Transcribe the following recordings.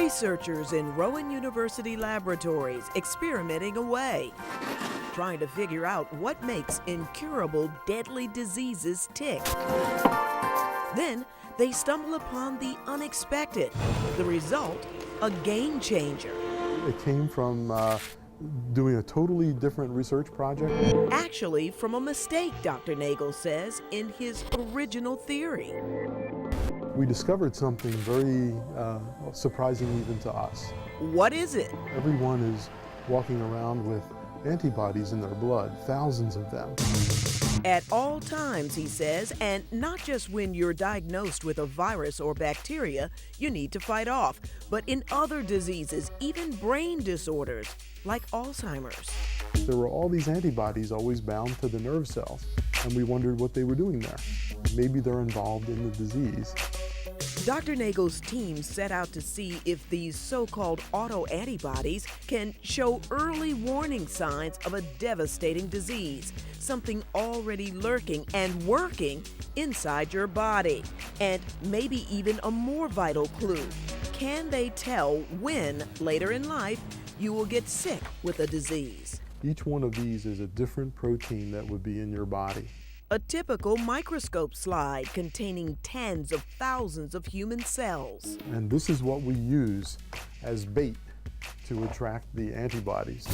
Researchers in Rowan University laboratories experimenting away, trying to figure out what makes incurable deadly diseases tick. Then they stumble upon the unexpected. The result, a game changer. It came from doing a totally different research project. Actually, from a mistake, Dr. Nagel says, in his original theory. We discovered something very surprising even to us. What is it? Everyone is walking around with antibodies in their blood, thousands of them. At all times, he says, and not just when you're diagnosed with a virus or bacteria you need to fight off, but in other diseases, even brain disorders like Alzheimer's. There were all these antibodies always bound to the nerve cells, and we wondered what they were doing there. Maybe they're involved in the disease. Dr. Nagel's team set out to see if these so-called autoantibodies can show early warning signs of a devastating disease, something already lurking and working inside your body. And maybe even a more vital clue. Can they tell when, later in life, you will get sick with a disease? Each one of these is a different protein that would be in your body. A typical microscope slide containing tens of thousands of human cells. And this is what we use as bait to attract the antibodies.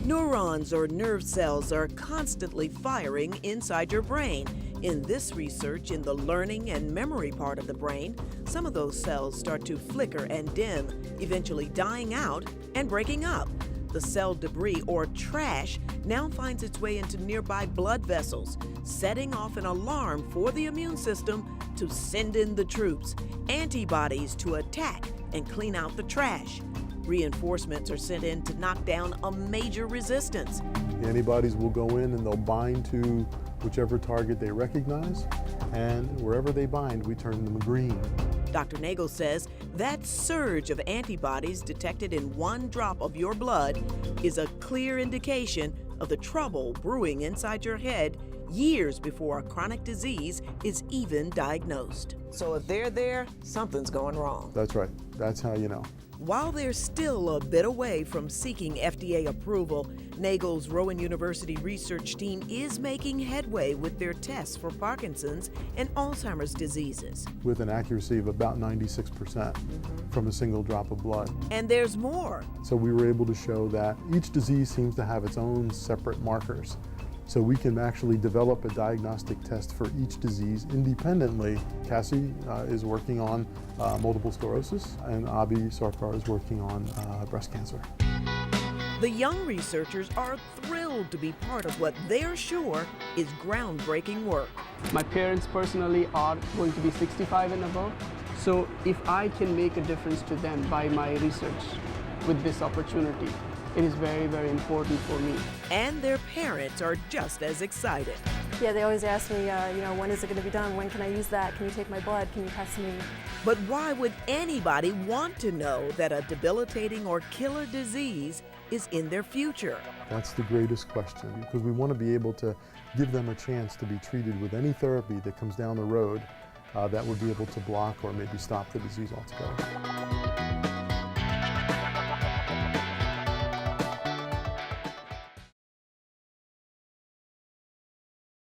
Neurons or nerve cells are constantly firing inside your brain. In this research in the learning and memory part of the brain, some of those cells start to flicker and dim, eventually dying out and breaking up. The cell debris, or trash, now finds its way into nearby blood vessels, setting off an alarm for the immune system to send in the troops, antibodies to attack and clean out the trash. Reinforcements are sent in to knock down a major resistance. The antibodies will go in and they'll bind to whichever target they recognize, and wherever they bind, we turn them green. Dr. Nagel says that surge of antibodies detected in one drop of your blood is a clear indication of the trouble brewing inside your head years before a chronic disease is even diagnosed. So if they're there, something's going wrong. That's right. That's how you know. While they're still a bit away from seeking FDA approval, Nagel's Rowan University research team is making headway with their tests for Parkinson's and Alzheimer's diseases. With an accuracy of about 96% from a single drop of blood. And there's more. So we were able to show that each disease seems to have its own separate markers. So we can actually develop a diagnostic test for each disease independently. Cassie is working on multiple sclerosis, and Abhi Sarkar is working on breast cancer. The young researchers are thrilled to be part of what they're sure is groundbreaking work. My parents personally are going to be 65 and above, so if I can make a difference to them by my research with this opportunity, it is very, very important for me. And their parents are just as excited. Yeah, they always ask me, when is it going to be done? When can I use that? Can you take my blood? Can you test me? But why would anybody want to know that a debilitating or killer disease is in their future? That's the greatest question, because we want to be able to give them a chance to be treated with any therapy that comes down the road that would be able to block or maybe stop the disease altogether.